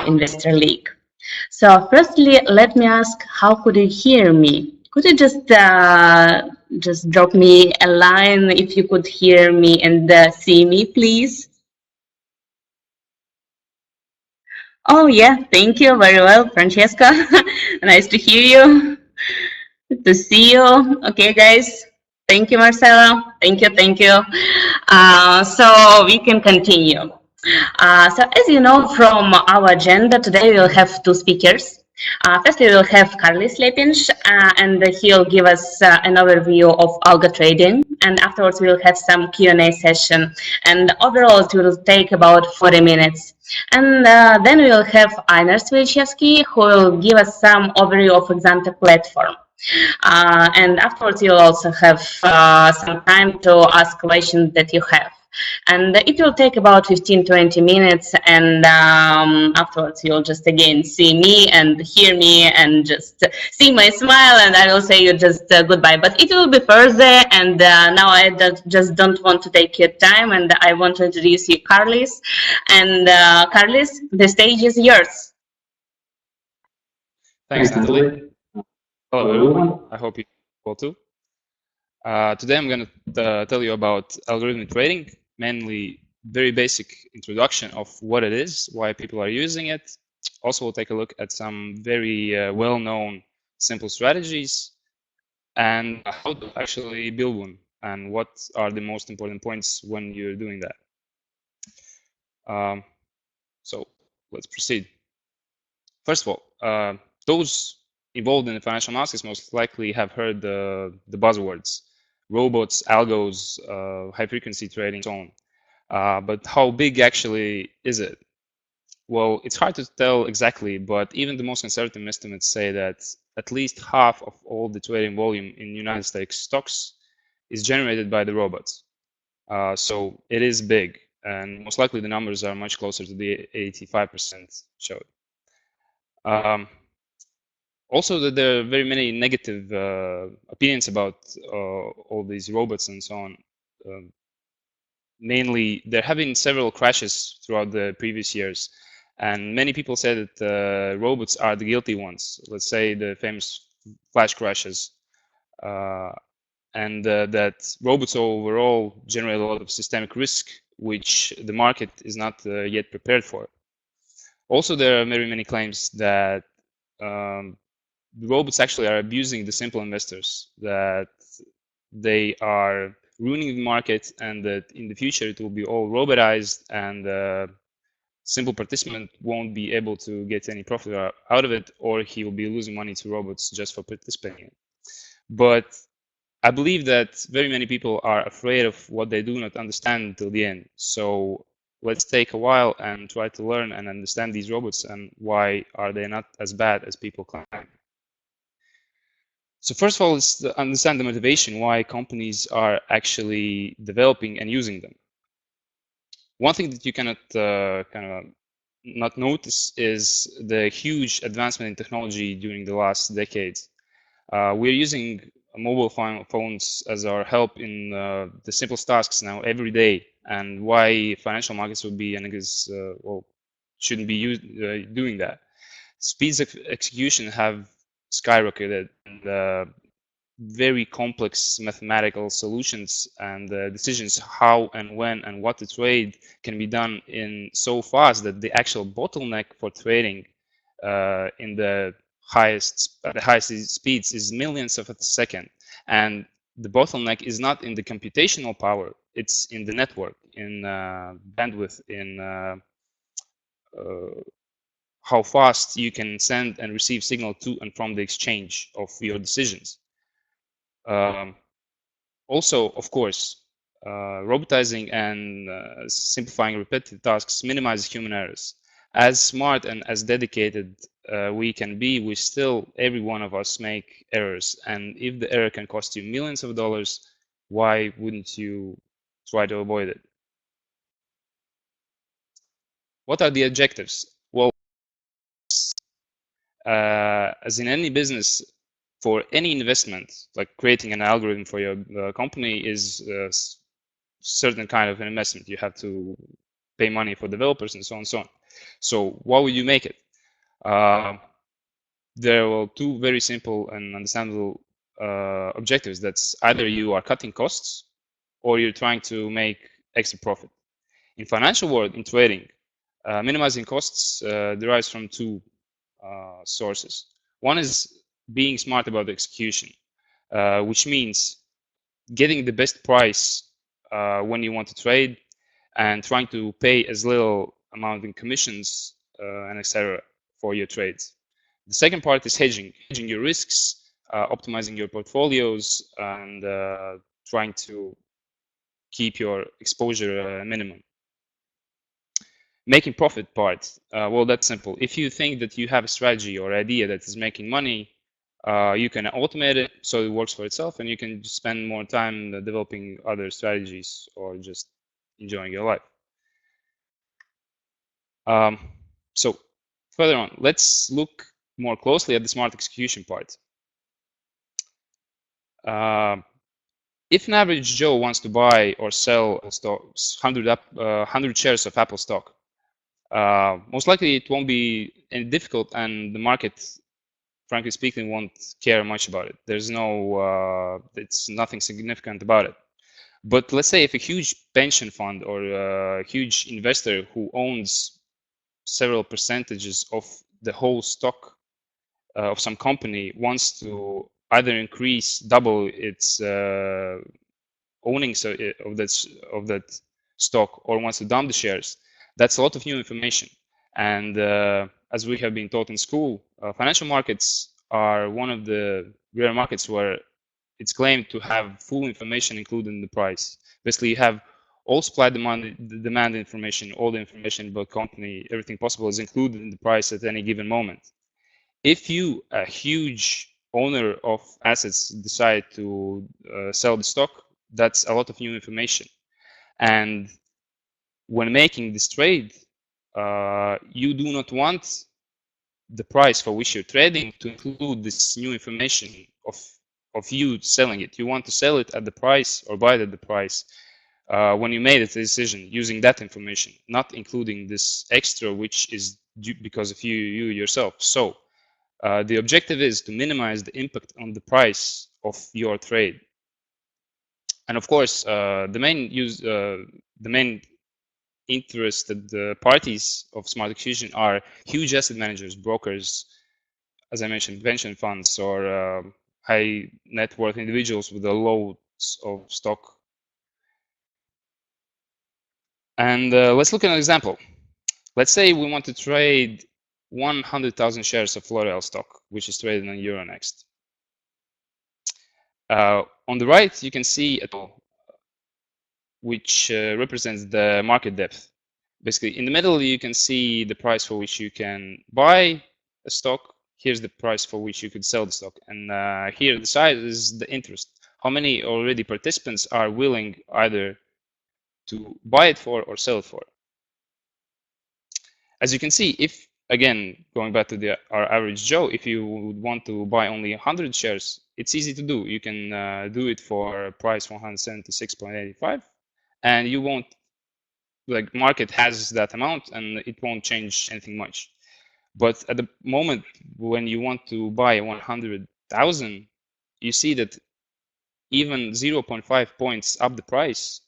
Investor League. So firstly, let me ask, how could you hear me? Could you just drop me a line if you could hear me and see me, please? Oh yeah, thank you very well, Francesca. Nice to hear you. Good to see you. Okay, guys. Thank you, Marcelo. Thank you, thank you. So we can continue. So as you know from our agenda, today we'll have two speakers. First, we will have Karlis Liepins, and he'll give us an overview of algo trading. And afterwards, we'll have some Q&A session. And overall, it will take about 40 minutes. And then we will have Ainars Velicevskis, who will give us some overview of Exante platform. And afterwards, you'll also have some time to ask questions that you have. And it will take about 15-20 minutes, and afterwards you'll just again see me and hear me and just see my smile, and I will say you just goodbye. But it will be Thursday, and now I just don't want to take your time, and I want to introduce you Karlis. And Karlis, the stage is yours. Thanks, Natalie. Hello, everyone. I hope you will too. Today I'm going to tell you about algorithmic trading, mainly very basic introduction of what it is, why people are using it. Also, we'll take a look at some very well-known simple strategies and how to actually build one and what are the most important points when you're doing that. So let's proceed. First of all, those involved in the financial markets most likely have heard the buzzwords: robots, algos, high-frequency trading, so on. But how big actually is it? Well, it's hard to tell exactly, but even the most conservative estimates say that at least half of all the trading volume in United States stocks is generated by the robots. So it is big, and most likely the numbers are much closer to the 85% showed. Also, that there are very many negative opinions about all these robots and so on. Mainly, there have been several crashes throughout the previous years, and many people say that robots are the guilty ones. Let's say the famous flash crashes, and that robots overall generate a lot of systemic risk, which the market is not yet prepared for. Also, there are very many claims that the robots actually are abusing the simple investors, that they are ruining the market, and that in the future it will be all robotized, and simple participant won't be able to get any profit out of it, or he will be losing money to robots just for participating. But I believe that very many people are afraid of what they do not understand until the end. So let's take a while and try to learn and understand these robots and why are they not as bad as people claim. So first of all, let's understand the motivation why companies are actually developing and using them. One thing that you cannot not notice is the huge advancement in technology during the last decades. We're using mobile phones as our help in the simplest tasks now every day, and why financial markets would be, and well, shouldn't be doing that. Speeds of execution have skyrocketed, and very complex mathematical solutions and decisions how and when and what to trade can be done in so fast that the actual bottleneck for trading in the highest speeds is millions of a second, and the bottleneck is not in the computational power, it's in the network, in bandwidth, in how fast you can send and receive signal to and from the exchange of your decisions. Also, of course, robotizing and simplifying repetitive tasks minimizes human errors. As smart and as dedicated we can be, every one of us make errors. And if the error can cost you millions of dollars, why wouldn't you try to avoid it? What are the objectives? Well, as in any business, for any investment, like creating an algorithm for your company is a certain kind of an investment. You have to pay money for developers and so on and so on. So what would you make it? There are two very simple and understandable objectives. That's either you are cutting costs or you're trying to make extra profit. In financial world, in trading, minimizing costs derives from two sources. One is being smart about the execution, which means getting the best price when you want to trade and trying to pay as little amount in commissions and etc. for your trades. The second part is hedging your risks, optimizing your portfolios, and trying to keep your exposure minimum. Making profit part, well, that's simple. If you think that you have a strategy or idea that is making money, you can automate it so it works for itself, and you can spend more time developing other strategies or just enjoying your life. So further on, let's look more closely at the smart execution part. If an average Joe wants to buy or sell stocks, 100 shares of Apple stock, most likely it won't be any difficult, and the market, frankly speaking, won't care much about it. There's no, it's nothing significant about it. But let's say if a huge pension fund or a huge investor who owns several percentages of the whole stock of some company wants to either increase, double its owning of that stock, or wants to dump the shares, that's a lot of new information. And as we have been taught in school, financial markets are one of the rare markets where it's claimed to have full information included in the price. Basically, you have all supply demand information, all the information about company, everything possible is included in the price at any given moment. If you, a huge owner of assets, decide to sell the stock, that's a lot of new information. And when making this trade, you do not want the price for which you're trading to include this new information of you selling it. You want to sell it at the price or buy it at the price when you made a decision using that information, not including this extra which is due because of you yourself. So the objective is to minimize the impact on the price of your trade. And of course, the main interested parties of smart execution are huge asset managers, brokers, as I mentioned, pension funds, or high net worth individuals with a loads of stock. And let's look at an example. Let's say we want to trade 100,000 shares of L'Oreal stock, which is traded on Euronext. On the right, you can see a tool which represents the market depth. Basically, in the middle, you can see the price for which you can buy a stock. Here's the price for which you could sell the stock. And here, the size is the interest. How many already participants are willing either to buy it for or sell it for? As you can see, if, again, going back to our average Joe, if you would want to buy only 100 shares, it's easy to do. You can do it for a price 176.85, and you won't, like, market has that amount and it won't change anything much. But at the moment when you want to buy 100,000, you see that even 0.5 points up the price,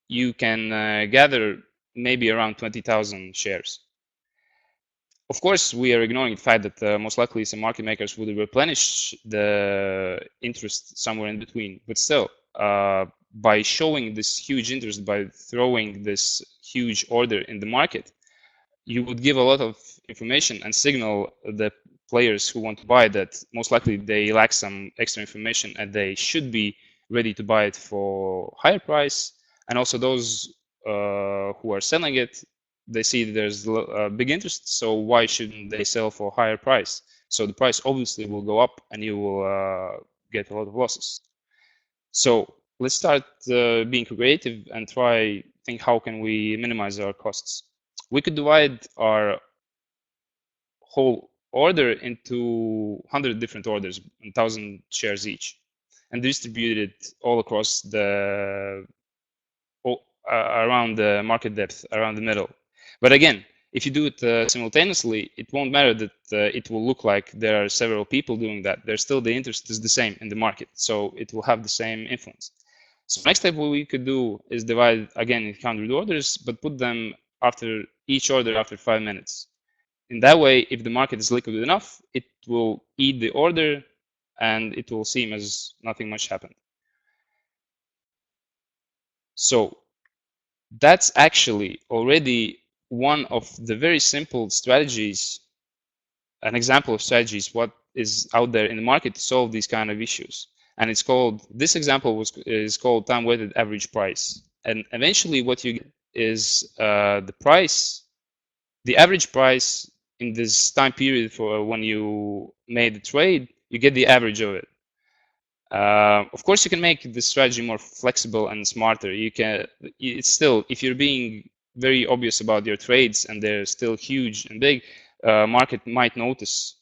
you can gather maybe around 20,000 shares. Of course, we are ignoring the fact that most likely some market makers will replenish the interest somewhere in between. But still, by showing this huge interest, by throwing this huge order in the market, you would give a lot of information and signal the players who want to buy that most likely they lack some extra information and they should be ready to buy it for higher price. And also those who are selling it, they see there's a big interest, so why shouldn't they sell for a higher price? So the price obviously will go up and you will get a lot of losses. So let's start being creative and think how can we minimize our costs. We could divide our whole order into 100 different orders, 1,000 shares each, and distribute it all across the around the market depth, around the middle. But again, if you do it simultaneously, it won't matter that it will look like there are several people doing that. There's still the interest is the same in the market, so it will have the same influence. So next step, what we could do is divide again in 100 orders, but put them after each order after 5 minutes. In that way, if the market is liquid enough, it will eat the order and it will seem as nothing much happened. So that's actually already one of the very simple strategies, an example of strategies, what is out there in the market to solve these kind of issues. And it's called, this example is called time weighted average price. And eventually what you get is the price, the average price in this time period for when you made the trade, you get the average of it. Of course, you can make this strategy more flexible and smarter. You can, it's still, if you're being very obvious about your trades and they're still huge and big, market might notice.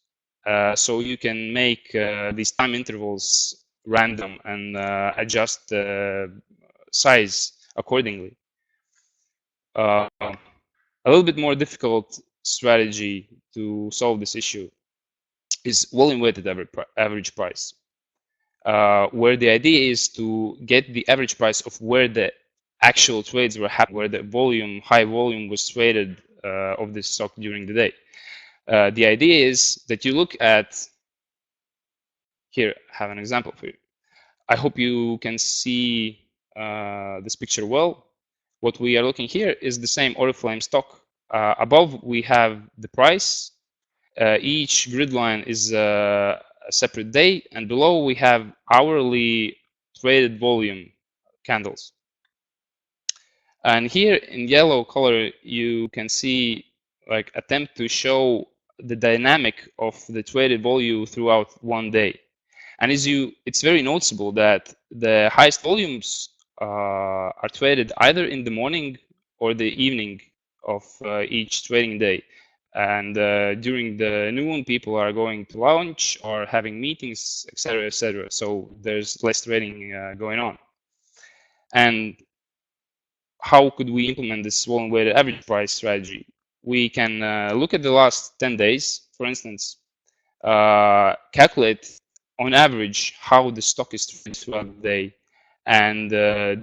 So you can make these time intervals random and adjust the size accordingly. A little bit more difficult strategy to solve this issue is volume weighted average price. Where the idea is to get the average price of where the actual trades were happening, where the volume, high volume was traded of this stock during the day. The idea is that you look at, here, I have an example for you. I hope you can see this picture well. What we are looking here is the same Oriflame stock. Above, we have the price. Each grid line is a separate day, and below we have hourly traded volume candles. And here in yellow color, you can see like attempt to show the dynamic of the traded volume throughout one day. And it's very noticeable that the highest volumes are traded either in the morning or the evening of each trading day. And during the noon, people are going to lunch or having meetings, etc., etc. So there's less trading going on. And how could we implement this volume weighted average price strategy? We can look at the last 10 days, for instance, calculate on average how the stock is traded throughout the day, and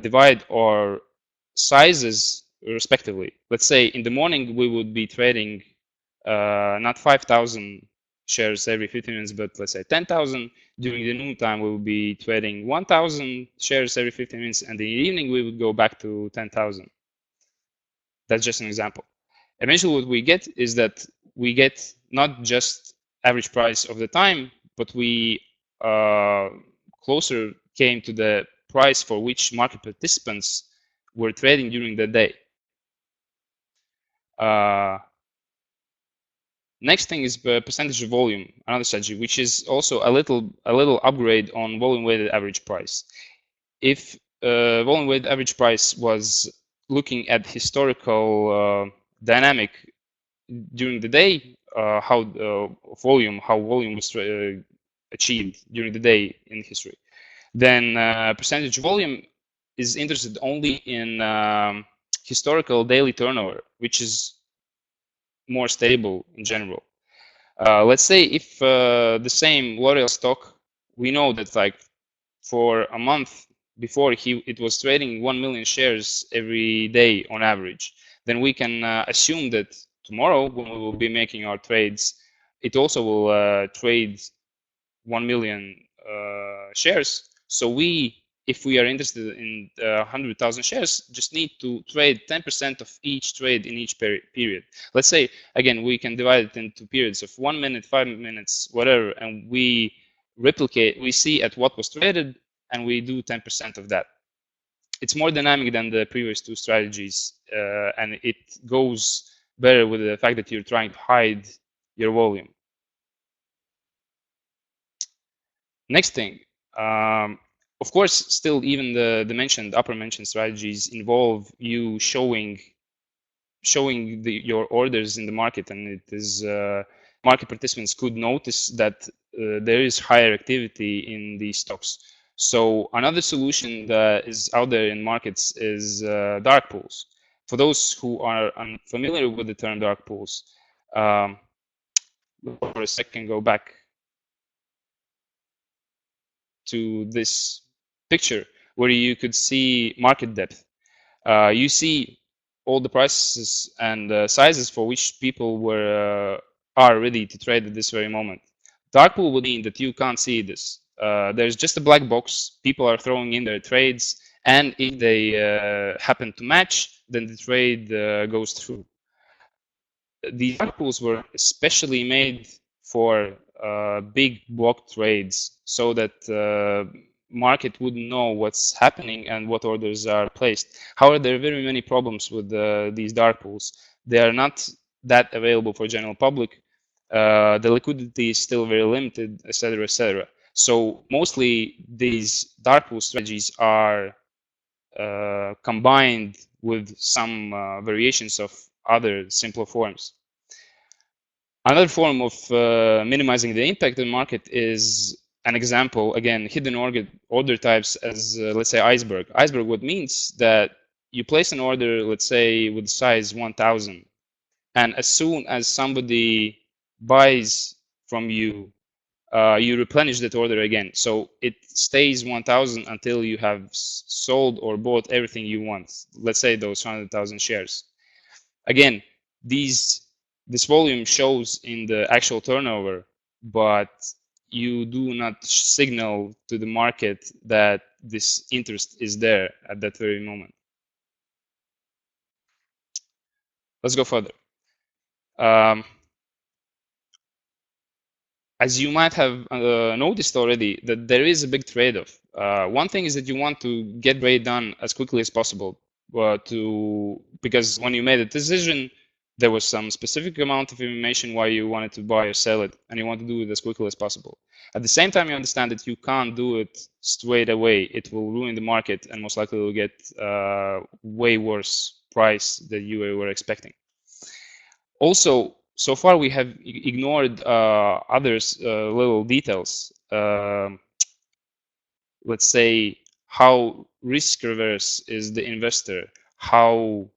divide our sizes respectively. Let's say in the morning we would be trading not 5,000 shares every 15 minutes, but let's say 10,000. During the noon time, we will be trading 1,000 shares every 15 minutes, and in the evening we would go back to 10,000. That's just an example. Eventually, what we get is that we get not just average price of the time, but we closer came to the price for which market participants were trading during the day. Next thing is the percentage of volume, another strategy, which is also a little upgrade on volume weighted average price. If volume weighted average price was looking at historical dynamic during the day, how volume was achieved during the day in history, then percentage volume is interested only in historical daily turnover, which is more stable in general. Let's say if the same L'Oreal stock, we know that like for a month before it was trading 1 million shares every day on average, then we can assume that tomorrow when we will be making our trades, it also will trade 1 million shares. So if we are interested in 100,000 shares, just need to trade 10% of each trade in each period. Let's say, again, we can divide it into periods of 1 minute, 5 minutes, whatever, and we see at what was traded, and we do 10% of that. It's more dynamic than the previous two strategies, and it goes better with the fact that you're trying to hide your volume. Next thing, of course, still even the upper mentioned strategies involve you showing your orders in the market, and it is market participants could notice that there is higher activity in these stocks. So another solution that is out there in markets is dark pools. For those who are unfamiliar with the term dark pools, for a second, go back to this picture where you could see market depth. You see all the prices and sizes for which people are ready to trade at this very moment. Dark pool would mean that you can't see this. There's just a black box. People are throwing in their trades, and if they happen to match, then the trade goes through. These dark pools were especially made for big block trades, so that market wouldn't know what's happening and what orders are placed. However, there are very many problems with these dark pools. They are not that available for general public. The liquidity is still very limited, etc., etc. So mostly these dark pool strategies are combined with some variations of other simpler forms. Another form of minimizing the impact of the market is an example, again, hidden order types as, let's say, iceberg. Iceberg, what means that you place an order, let's say, with size 1,000, and as soon as somebody buys from you, you replenish that order again. So it stays 1,000 until you have sold or bought everything you want. Let's say those 100,000 shares. Again, this volume shows in the actual turnover, but you do not signal to the market that this interest is there at that very moment. Let's go further. As you might have noticed already, that there is a big trade-off. One thing is that you want to get trade done as quickly as possible, because when you made a decision, there was some specific amount of information why you wanted to buy or sell it, and you want to do it as quickly as possible. At the same time, you understand that you can't do it straight away. It will ruin the market, and most likely will get way worse price than you were expecting. Also, so far we have ignored others little details. Let's say how risk averse is the investor, how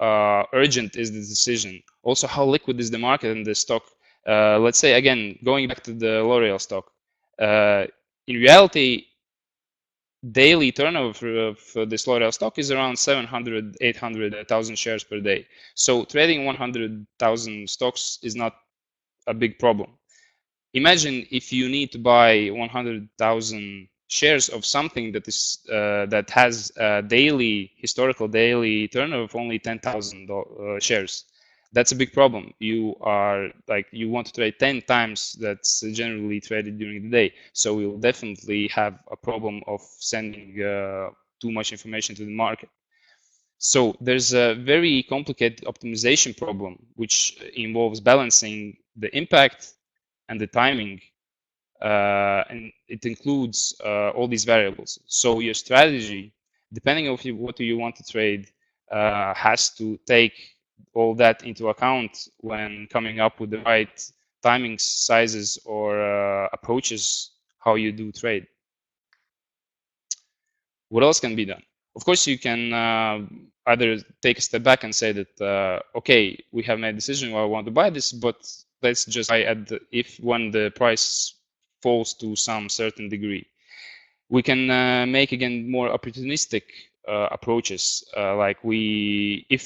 urgent is the decision, also how liquid is the market and the stock. Let's say, again, going back to the L'Oreal stock, in reality, daily turnover of this L'Oreal stock is around 700, 800,000 shares per day. So trading 100,000 stocks is not a big problem. Imagine if you need to buy 100,000 shares of something that is that has a historical daily turnover of only 10,000 shares. That's a big problem. You want to trade 10 times that's generally traded during the day. So you'll definitely have a problem of sending too much information to the market. So there's a very complicated optimization problem, which involves balancing the impact and the timing, and it includes all these variables. So your strategy, depending on what you want to trade, has to take all that into account when coming up with the right timings, sizes, or approaches how you do trade. What else can be done? Of course, you can either take a step back and say that, okay, we have made a decision, well, I want to buy this, but let's just buy when the price falls to some certain degree. We can make, again, more opportunistic approaches. If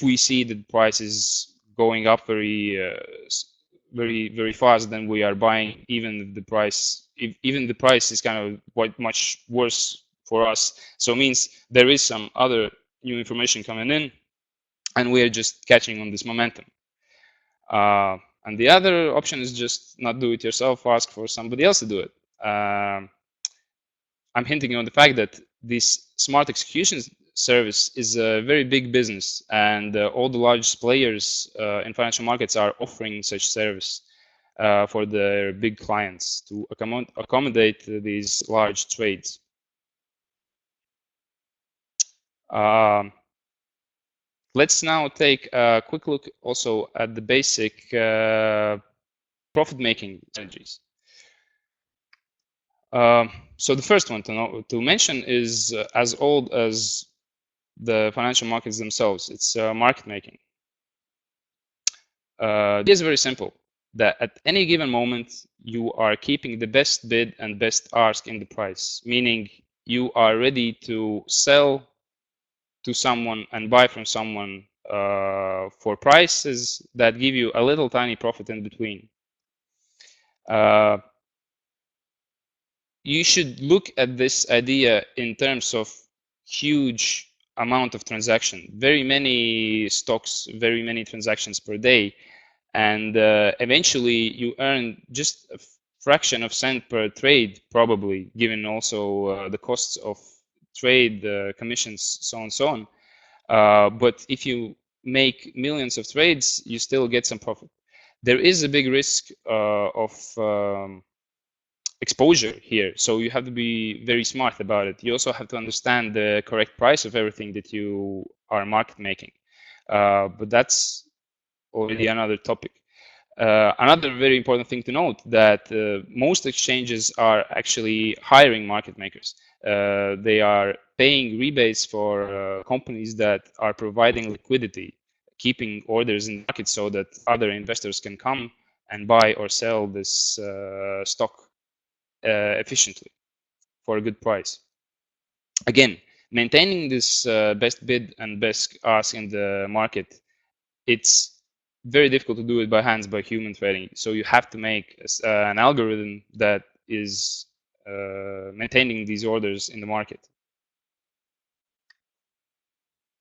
we see that the price is going up very fast, then we are buying, even if the price is kind of quite much worse for us. So it means there is some other new information coming in, and we are just catching on this momentum. And the other option is just not do it yourself, ask for somebody else to do it. I'm hinting on the fact that this smart execution service is a very big business, and all the large players in financial markets are offering such service for their big clients to accommodate these large trades. Let's now take a quick look also at the basic profit-making strategies. So the first one to mention is as old as the financial markets themselves. It's market making. It is very simple, that at any given moment, you are keeping the best bid and best ask in the price, meaning you are ready to sell to someone and buy from someone for prices that give you a little tiny profit in between. You should look at this idea in terms of huge amount of transaction, very many stocks, very many transactions per day, and eventually you earn just a fraction of cent per trade, probably, given also the costs of trade, commissions, so on and so on. But if you make millions of trades, you still get some profit. There is a big risk of exposure here, so you have to be very smart about it. You also have to understand the correct price of everything that you are market making. But that's already another topic. Another very important thing to note that most exchanges are actually hiring market makers. They are paying rebates for companies that are providing liquidity, keeping orders in the market so that other investors can come and buy or sell this stock efficiently for a good price. Again, maintaining this best bid and best ask in the market, it's very difficult to do it by hands, by human trading. So you have to make an algorithm that is maintaining these orders in the market.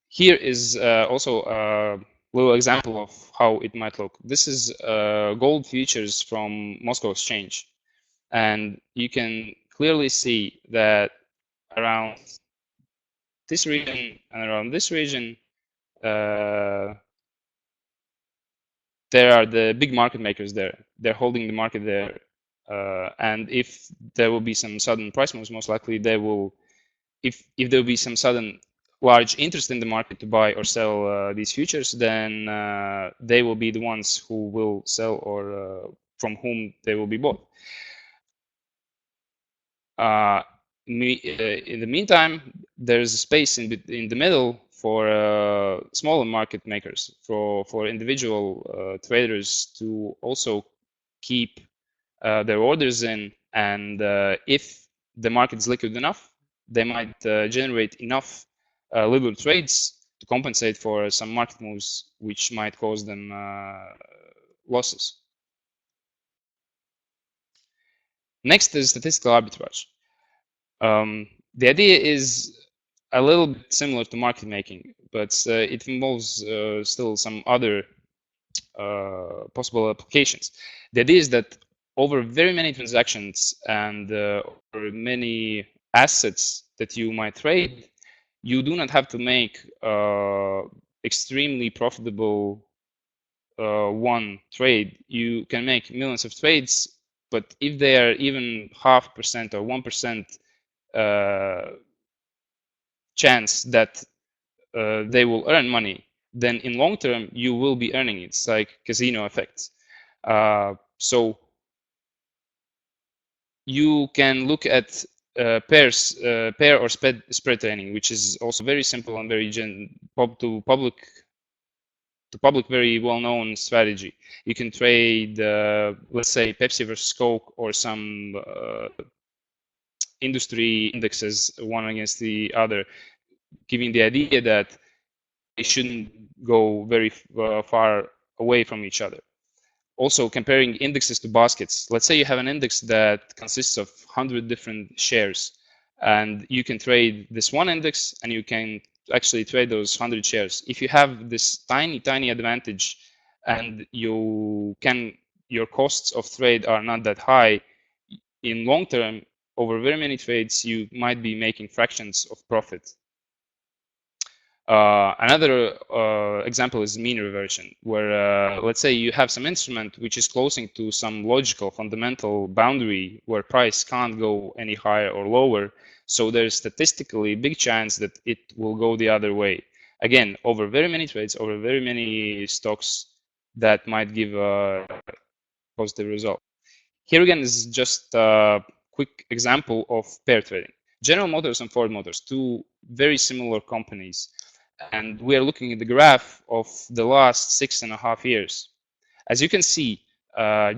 Here is also a little example of how it might look. This is gold futures from Moscow Exchange. And you can clearly see that around this region and around this region, there are the big market makers there. They're holding the market there. And if there will be some sudden price moves, most likely they will, if there will be some sudden large interest in the market to buy or sell these futures, then they will be the ones who will sell or from whom they will be bought. In the meantime, there's a space in the middle for smaller market makers, for individual traders to also keep their orders in, and if the market is liquid enough, they might generate enough little trades to compensate for some market moves which might cause them losses. Next is statistical arbitrage. The idea is a little bit similar to market making, but it involves still some other possible applications. The idea is that over very many transactions and over many assets that you might trade, you do not have to make extremely profitable one trade. You can make millions of trades, but if they are even 0.5% or 1% chance that they will earn money, then in long term you will be earning it. It's like casino effects. So you can look at pair or spread trading, which is also very simple and very public very well-known strategy. You can trade, let's say, Pepsi versus Coke or some industry indexes one against the other, giving the idea that they shouldn't go very far away from each other. Also, comparing indexes to baskets. Let's say you have an index that consists of 100 different shares, and you can trade this one index, and you can actually trade those 100 shares. If you have this tiny advantage, and your costs of trade are not that high, in long term, over very many trades, you might be making fractions of profit. Another example is mean reversion, where let's say you have some instrument which is closing to some logical fundamental boundary where price can't go any higher or lower. So there's statistically big chance that it will go the other way. Again, over very many trades, over very many stocks, that might give a positive result. Here again is just a quick example of pair trading. General Motors and Ford Motors, two very similar companies. And we are looking at the graph of the last 6.5 years. As you can see, as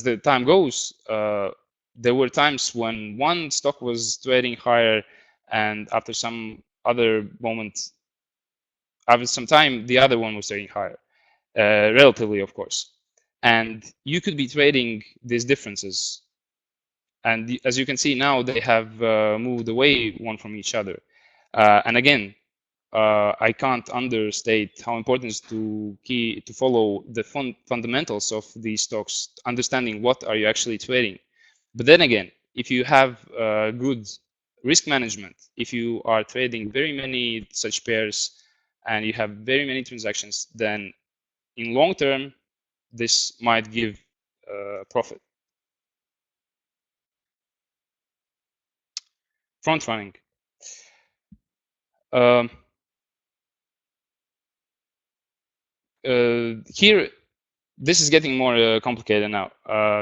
the time goes, there were times when one stock was trading higher, and after some other moment, after some time, the other one was trading higher, relatively, of course. And you could be trading these differences. And as you can see now, they have moved away one from each other. And again, I can't understate how important it is to follow the fundamentals of these stocks, understanding what are you actually trading. But then again, if you have good risk management, if you are trading very many such pairs and you have very many transactions, then in long term, this might give profit. Front running. Here, this is getting more complicated now,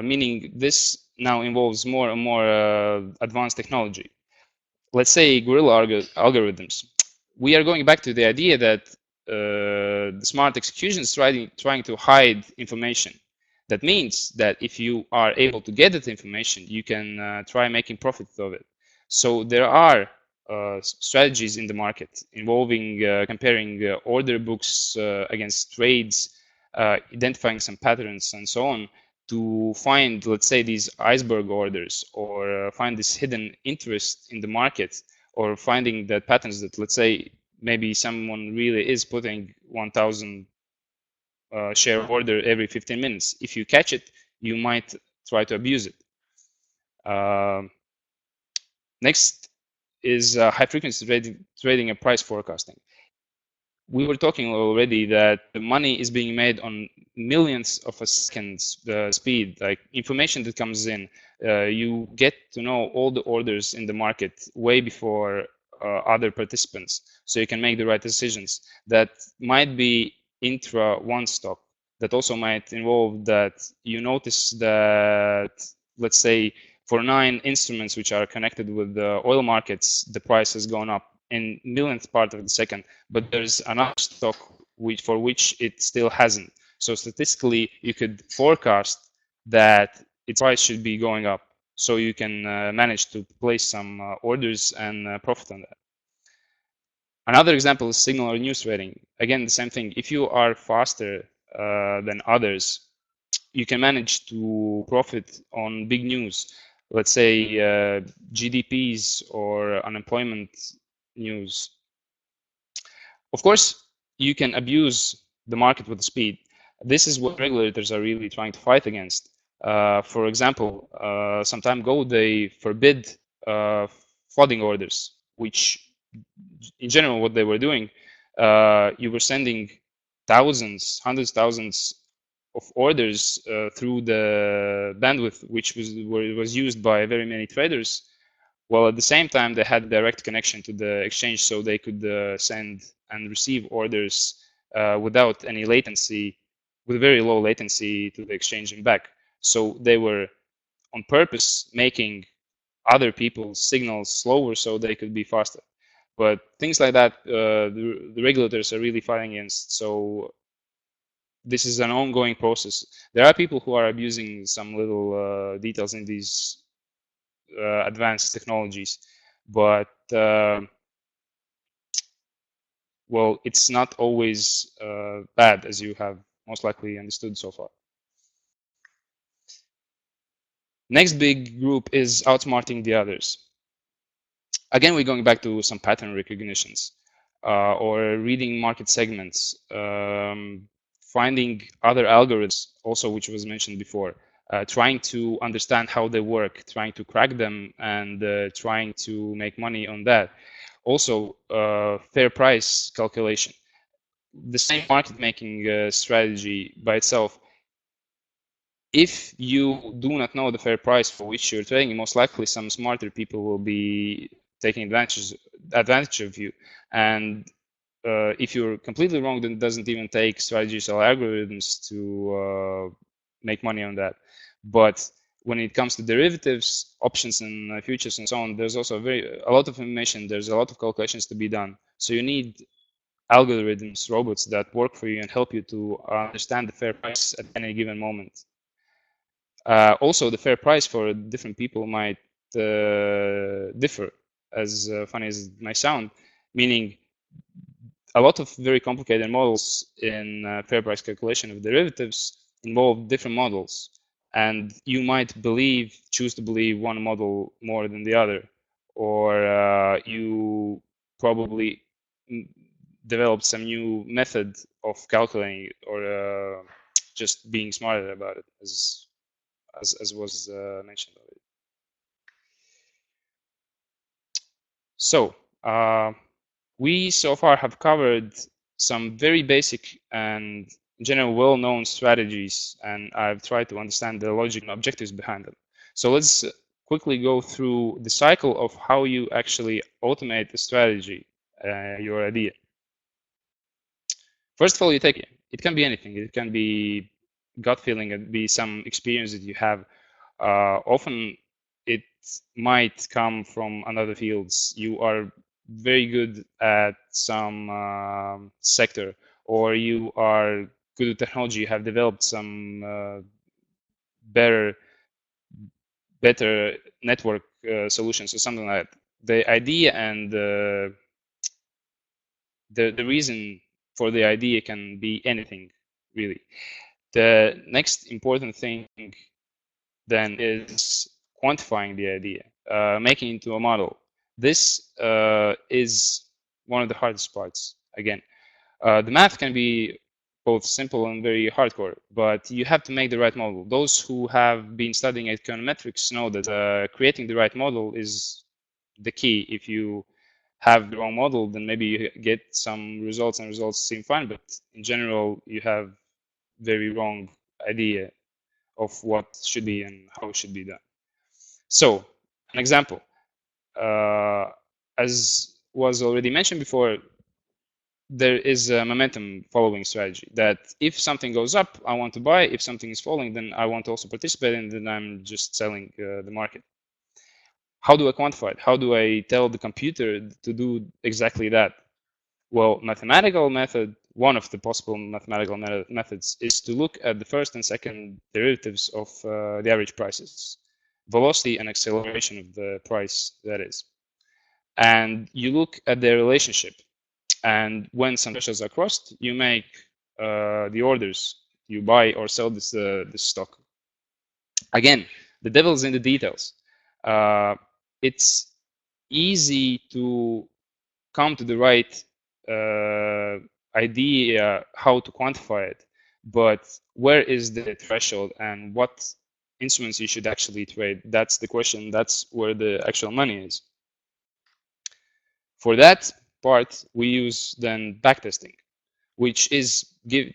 meaning this now involves more and more advanced technology. Let's say guerrilla algorithms. We are going back to the idea that the smart execution is trying to hide information. That means that if you are able to get that information, you can try making profit of it. So there are strategies in the market involving comparing order books against trades, identifying some patterns and so on, to find, let's say, these iceberg orders, or find this hidden interest in the market, or finding that patterns that, let's say, maybe someone really is putting 1,000 share order every 15 minutes. If you catch it, you might try to abuse it. Next is high frequency trading and price forecasting. We were talking already that the money is being made on millions of a second's speed, like information that comes in. You get to know all the orders in the market way before other participants, so you can make the right decisions. That might be intra one stock. That also might involve that you notice that, let's say, for 9 instruments which are connected with the oil markets, the price has gone up in millionth part of the second, but there's another stock for which it still hasn't. So statistically, you could forecast that its price should be going up, so you can manage to place some orders and profit on that. Another example is signal or news trading. Again, the same thing. If you are faster than others, you can manage to profit on big news. Let's say GDPs or unemployment news. Of course, you can abuse the market with the speed. This is what regulators are really trying to fight against. For example, some time ago, they forbid flooding orders, which in general, what they were doing, you were sending thousands, hundreds of thousands of orders through the bandwidth, which was used by very many traders, while at the same time they had direct connection to the exchange, so they could send and receive orders without any latency, with very low latency to the exchange and back. So they were on purpose making other people's signals slower so they could be faster. But things like that, the regulators are really fighting against. So this is an ongoing process. There are people who are abusing some little details in these advanced technologies, but well, it's not always bad, as you have most likely understood so far. Next big group is outsmarting the others. Again, we're going back to some pattern recognitions or reading market segments, finding other algorithms, also which was mentioned before, trying to understand how they work, trying to crack them, and trying to make money on that. Also, fair price calculation. The same market making strategy by itself. If you do not know the fair price for which you're trading, most likely some smarter people will be taking advantage of you. And if you're completely wrong, then it doesn't even take strategies or algorithms to make money on that. But when it comes to derivatives, options and futures and so on, there's also a lot of information. There's a lot of calculations to be done. So you need algorithms, robots that work for you and help you to understand the fair price at any given moment. Also, the fair price for different people might differ, as funny as it might sound, meaning a lot of very complicated models in fair price calculation of derivatives involve different models, and you might choose to believe one model more than the other, or you probably developed some new method of calculating it, or just being smarter about it, as was mentioned already. So we so far have covered some very basic and in general well-known strategies, and I've tried to understand the logic and objectives behind them. So let's quickly go through the cycle of how you actually automate the strategy, your idea. First of all, you take it. It can be anything. It can be gut feeling. It be some experience that you have. Often it might come from another fields. You are very good at some sector, or you are good at technology. You have developed some better network solutions or something like that. The idea and the reason for the idea can be anything, really. The next important thing then is quantifying the idea, making it into a model. This is one of the hardest parts. Again, the math can be both simple and very hardcore, but you have to make the right model. Those who have been studying econometrics know that creating the right model is the key. If you have the wrong model, then maybe you get some results and results seem fine, but in general, you have very wrong idea of what should be and how it should be done. So, an example, as was already mentioned before, there is a momentum following strategy that if something goes up, I want to buy. If something is falling, then I want to also participate, and then I'm just selling the market. How do I quantify it? How do I tell the computer to do exactly that? Well, mathematical method, one of the possible mathematical methods is to look at the first and second derivatives of the average prices, velocity and acceleration of the price, that is. And you look at their relationship. And when some thresholds are crossed, you make the orders. You buy or sell this stock. Again, the devil's in the details. It's easy to come to the right idea how to quantify it, but where is the threshold and what instruments you should actually trade? That's the question. That's where the actual money is. For that part, we use then backtesting, which is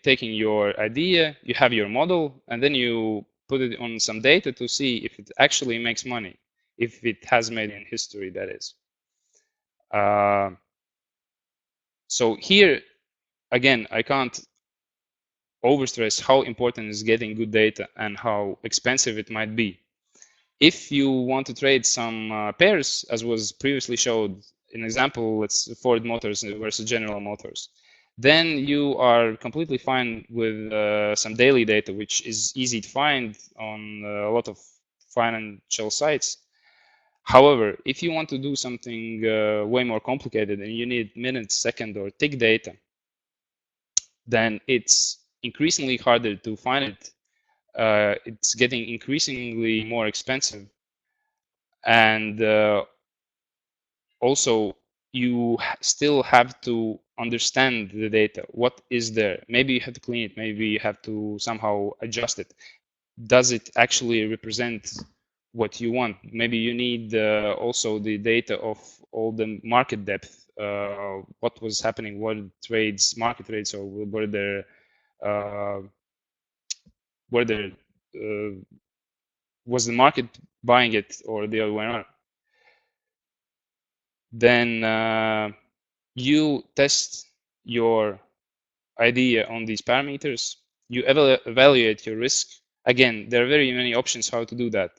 taking your idea, you have your model, and then you put it on some data to see if it actually makes money, if it has made in history, that is. So here, again, I can't overstress how important is getting good data and how expensive it might be. If you want to trade some pairs, as was previously showed, an example, let's Ford Motors versus General Motors, then you are completely fine with some daily data, which is easy to find on a lot of financial sites. However, if you want to do something way more complicated and you need minute, second, or tick data, then it's increasingly harder to find it. It's getting increasingly more expensive. And also, you still have to understand the data. What is there? Maybe you have to clean it. Maybe you have to somehow adjust it. Does it actually represent what you want? Maybe you need also the data of all the market depth, what was happening, what trades, market trades, or were there was the market buying it or the other way around? Then you test your idea on these parameters. You evaluate your risk. again, there are very many options how to do that.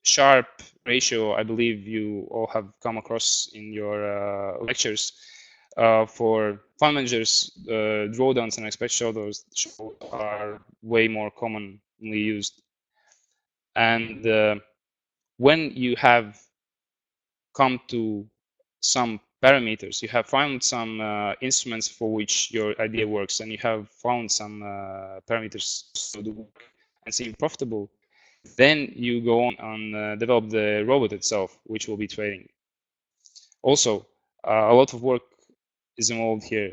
Sharp ratio, I believe you all have come across in your lectures. For fund managers, drawdowns and expected shadows are way more commonly used. And when you have come to some parameters, you have found some instruments for which your idea works, and you have found some parameters to do work and seem profitable, then you go on develop the robot itself, which will be trading. Also, a lot of work is involved here.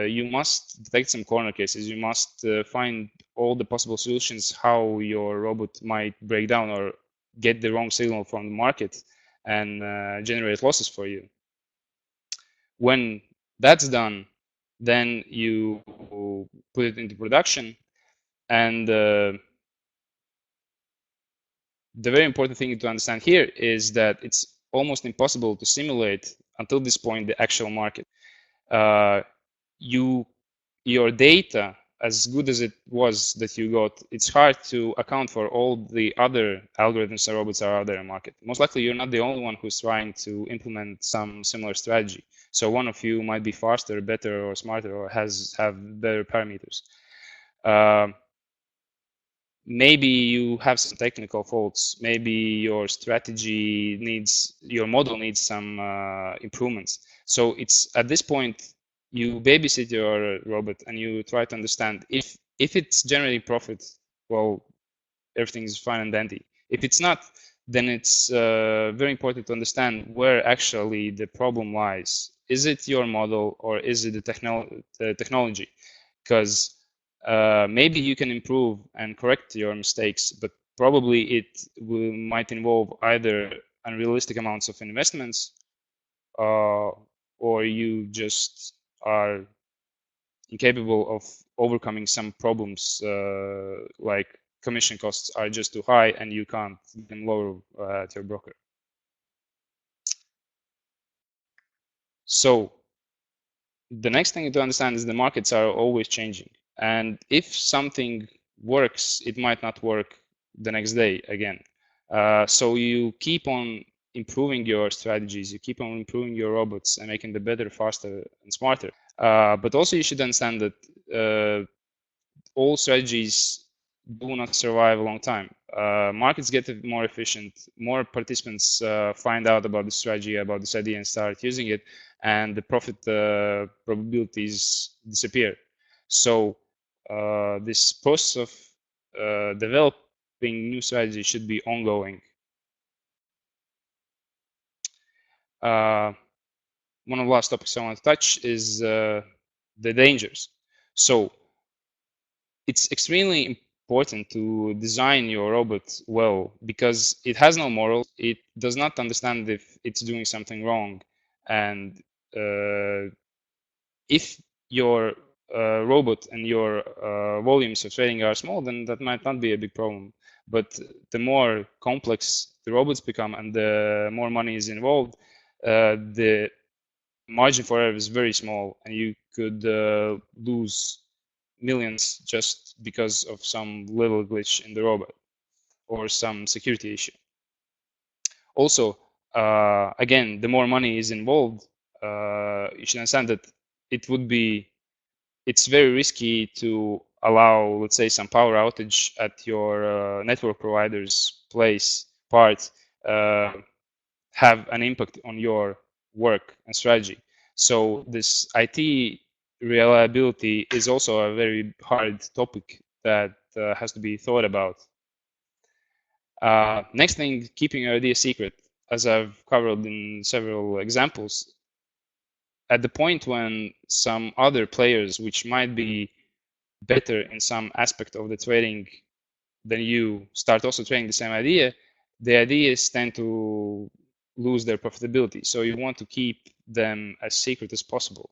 You must detect some corner cases. You must find all the possible solutions how your robot might break down or get the wrong signal from the market and generate losses for you. When that's done, then you put it into production, and the very important thing to understand here is that it's almost impossible to simulate until this point the actual market. Your data, as good as it was that you got, it's hard to account for all the other algorithms and robots that are out there in the market. Most likely you're not the only one who's trying to implement some similar strategy. So one of you might be faster, better, or smarter, or have better parameters. Maybe you have some technical faults. Maybe your strategy your model needs some improvements. So it's at this point, you babysit your robot and you try to understand if it's generating profit, well, everything is fine and dandy. If it's not, then it's very important to understand where actually the problem lies. Is it your model or is it the technology? Because maybe you can improve and correct your mistakes, but probably it might involve either unrealistic amounts of investments, or you just are incapable of overcoming some problems, like commission costs are just too high and you can't even lower at your broker. So the next thing to understand is the markets are always changing, and if something works, it might not work the next day again. So you keep on improving your strategies, you keep on improving your robots and making them better, faster, and smarter. But also you should understand that all strategies do not survive a long time. Markets get more efficient, more participants find out about the strategy, about this idea, and start using it, and the profit probabilities disappear. So this process of developing new strategies should be ongoing. One of the last topics I want to touch is the dangers. So it's extremely important to design your robot well, because it has no morals. It does not understand if it's doing something wrong, and if your robot and your volumes of trading are small, then that might not be a big problem. But the more complex the robots become and the more money is involved, the margin for error is very small, and you could lose millions just because of some little glitch in the robot or some security issue. Also, again, the more money is involved, you should understand that it's very risky to allow, let's say, some power outage at your network provider's part have an impact on your work and strategy. So this IT reliability is also a very hard topic that has to be thought about. Next thing, keeping your idea secret. As I've covered in several examples, at the point when some other players, which might be better in some aspect of the trading than you, start also trading the same idea, the ideas tend to lose their profitability. So you want to keep them as secret as possible.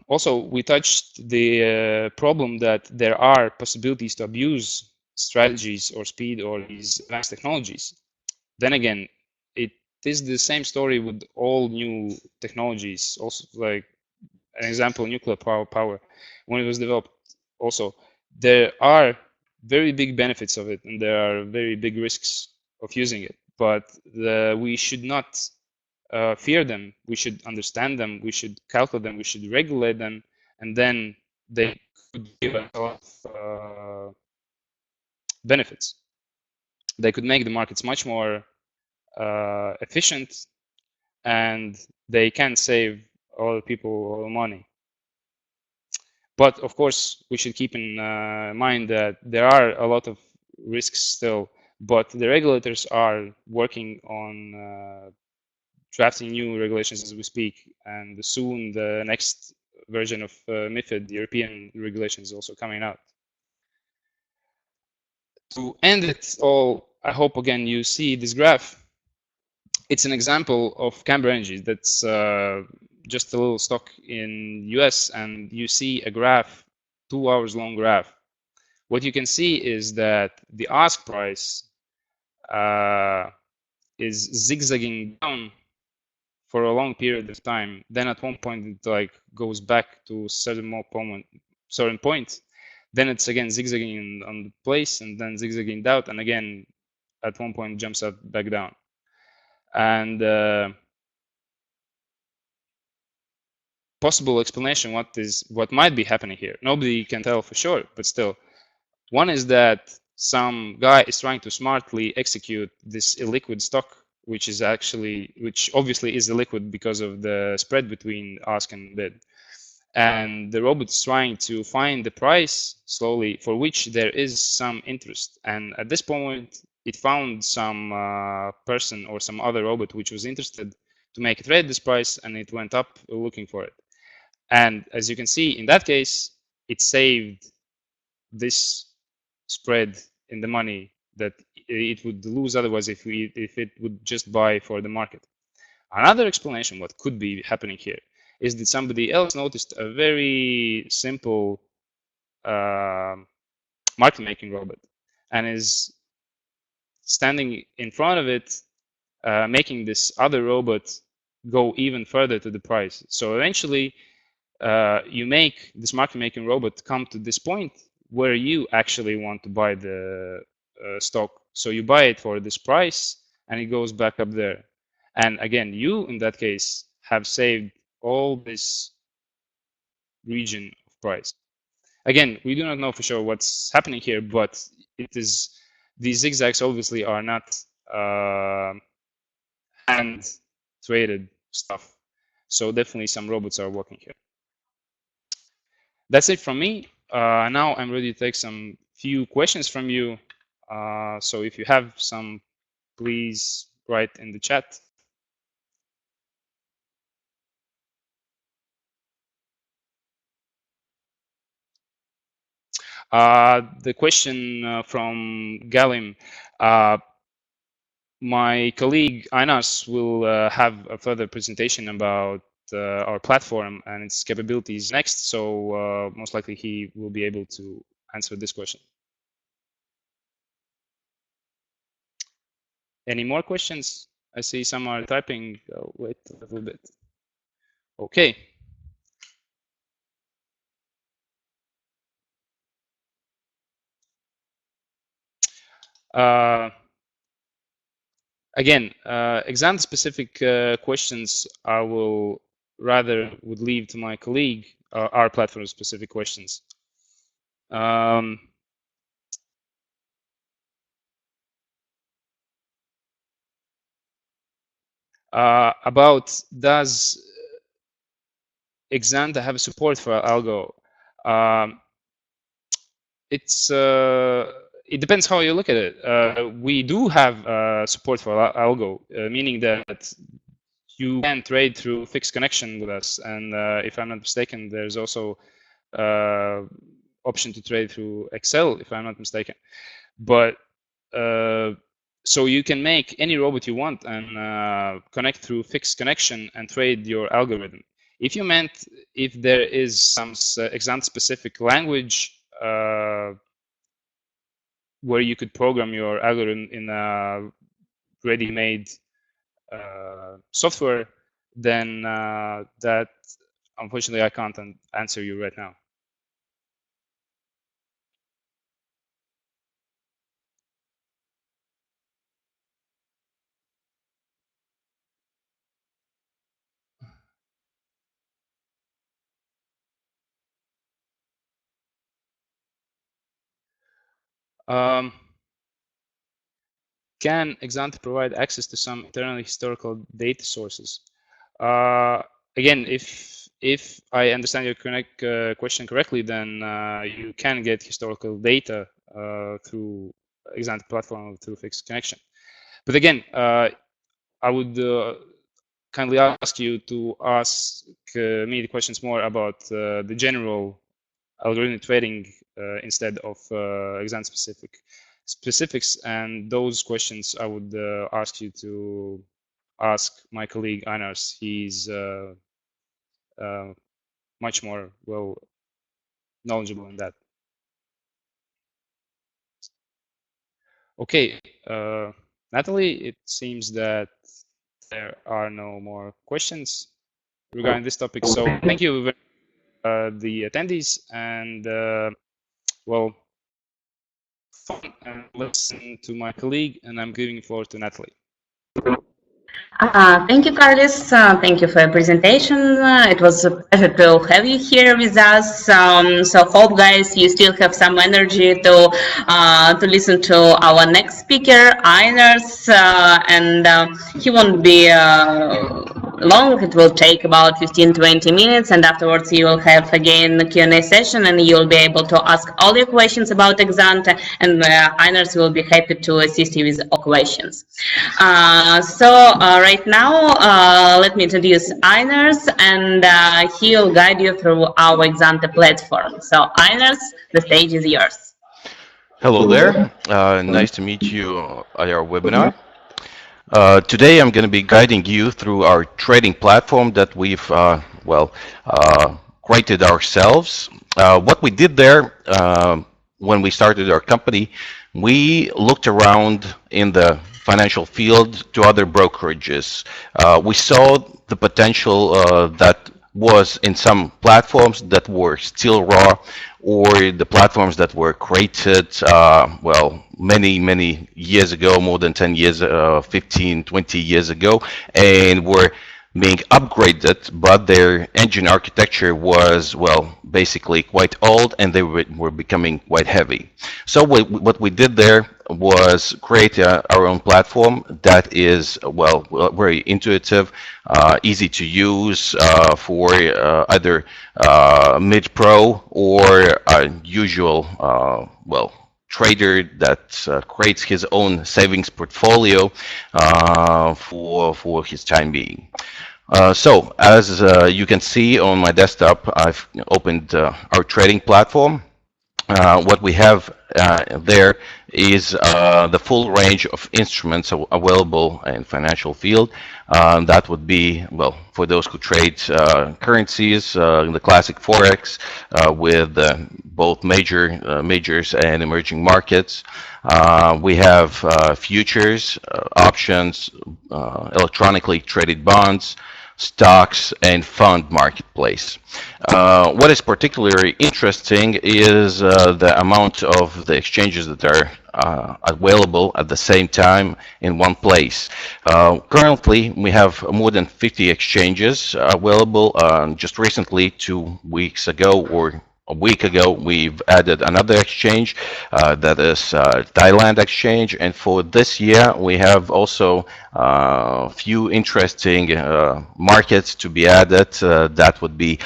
Also, we touched the problem that there are possibilities to abuse strategies or speed or these advanced technologies. Then again, it is the same story with all new technologies. Also, like an example, nuclear power, when it was developed, also there are very big benefits of it, and there are very big risks of using it. But we should not fear them. We should understand them. We should calculate them. We should regulate them, and then they could give us a lot of benefits. They could make the markets much more efficient, and they can save a lot of people a lot of money. But of course, we should keep in mind that there are a lot of risks still, but the regulators are working on drafting new regulations as we speak, and soon the next version of MiFID, the European regulation, is also coming out. To end it all, I hope again you see this graph. It's an example of Camber Energy. That's just a little stock in US, and you see a graph, 2 hours long graph. What you can see is that the ask price is zigzagging down for a long period of time. Then at one point it like goes back to certain point. Then it's again zigzagging on the place, and then zigzagging down, and again at one point jumps up back down. And possible explanation what might be happening here. Nobody can tell for sure, but still, one is that some guy is trying to smartly execute this illiquid stock, which obviously is illiquid because of the spread between ask and bid. And the robot is trying to find the price slowly for which there is some interest. And at this point, it found some person or some other robot which was interested to make a trade this price, and it went up looking for it. And as you can see, in that case, it saved this spread in the money that it would lose otherwise if it would just buy for the market. Another explanation what could be happening here is that somebody else noticed a very simple market making robot and is standing in front of it, making this other robot go even further to the price. So eventually you make this market making robot come to this point where you actually want to buy the stock. So you buy it for this price and it goes back up there. And again, you in that case have saved all this region of price. Again, we do not know for sure what's happening here, but it is, these zigzags obviously are not hand traded stuff. So definitely some robots are working here. That's it from me. Now I'm ready to take some few questions from you. So if you have some, please write in the chat. The question from Galim. My colleague Ainars will have a further presentation about our platform and its capabilities next. So most likely he will be able to answer this question. Any more questions? I see some are typing. I'll wait a little bit. Okay. Again, exam specific questions I would leave to my colleague, our platform specific questions. About does Exante have support for algo? It depends how you look at it. We do have support for algo, meaning that you can trade through fixed connection with us. And if I'm not mistaken, there's also option to trade through Excel, if I'm not mistaken. But so you can make any robot you want and connect through fixed connection and trade your algorithm. If you meant if there is some Exante specific language where you could program your algorithm in a ready-made software, then that unfortunately I can't answer you right now. Can Exante provide access to some internal historical data sources? Again, if I understand your question correctly, then you can get historical data through Exante platform through fixed connection. But again, I would kindly ask you to ask me the questions more about the general algorithmic trading instead of Exante specifics, and those questions I would ask you to ask my colleague Ainars. He's much more knowledgeable in that. Okay, Natalie, it seems that there are no more questions regarding this topic. So thank you, the attendees, and well, fun and listen to my colleague, and I'm giving the floor to Natalie. Thank you, Karlis. Thank you for your presentation. It was a pleasure to have you here with us. So hope, guys, you still have some energy to listen to our next speaker, Ainars, and he won't be long. It will take about 15-20 minutes, and afterwards you will have again a Q&A session, and you'll be able to ask all your questions about Exante, and Ainars will be happy to assist you with all questions. Right now, let me introduce Ainars, and he'll guide you through our Exante platform. So Ainars, the stage is yours. Hello there. Nice to meet you at our webinar. Today I'm going to be guiding you through our trading platform that we've created ourselves. What we did there when we started our company, we looked around in the financial field to other brokerages. We saw the potential that was in some platforms that were still raw, or the platforms that were created many years ago, more than 10 years, 15, 20 years ago, and were being upgraded, but their engine architecture was, basically quite old, and they were becoming quite heavy. So what we did there was create our own platform that is, very intuitive, easy to use for either mid-pro or a usual, trader that creates his own savings portfolio for his time being. So as you can see on my desktop, I've opened our trading platform. What we have there is the full range of instruments available in financial field. That would be, for those who trade currencies, the classic Forex with both majors and emerging markets. We have futures, options, electronically traded bonds, stocks, and fund marketplace. What is particularly interesting is the amount of the exchanges that are available at the same time in one place. Currently, we have more than 50 exchanges available. Just recently, 2 weeks ago or a week ago, we've added another exchange, that is Thailand exchange, and for this year we have also a few interesting markets to be added. That would be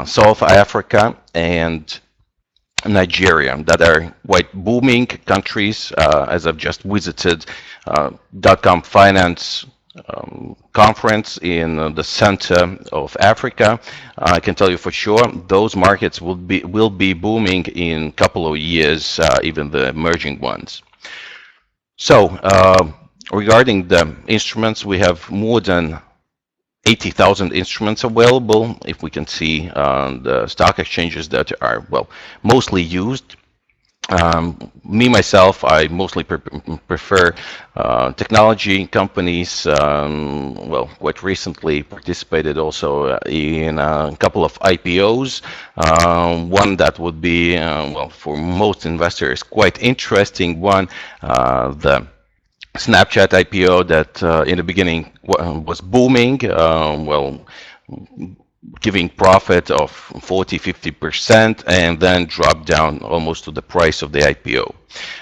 South Africa and Nigeria, that are quite booming countries. As I've just visited .com Finance conference in the center of Africa, I can tell you for sure those markets will be booming in a couple of years, even the emerging ones. So regarding the instruments, we have more than 80,000 instruments available. If we can see the stock exchanges that are mostly used. Myself, I mostly prefer technology companies. Quite recently participated also in a couple of IPOs. One that would be, for most investors, quite interesting one, the Snapchat IPO that in the beginning was booming. giving profit of 40–50% and then drop down almost to the price of the IPO.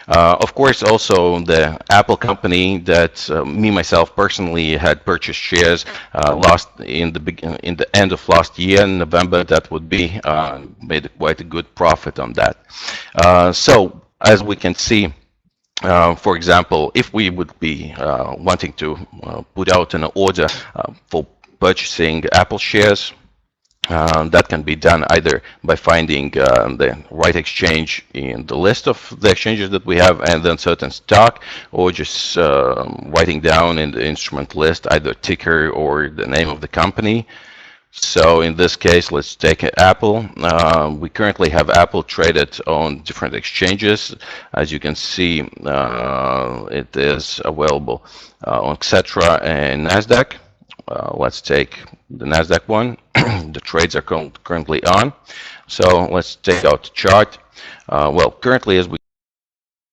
Of course, also the Apple company that me myself personally had purchased shares last in the end of last year in November. That would be made quite a good profit on that. So as we can see, for example, if we would be wanting to put out an order for purchasing Apple shares, that can be done either by finding the right exchange in the list of the exchanges that we have and then certain stock, or just writing down in the instrument list either ticker or the name of the company. So in this case, let's take Apple. We currently have Apple traded on different exchanges. As you can see, it is available on Xetra and NASDAQ. Let's take the NASDAQ one. The trades are currently on. So let's take out the chart. Well, currently as we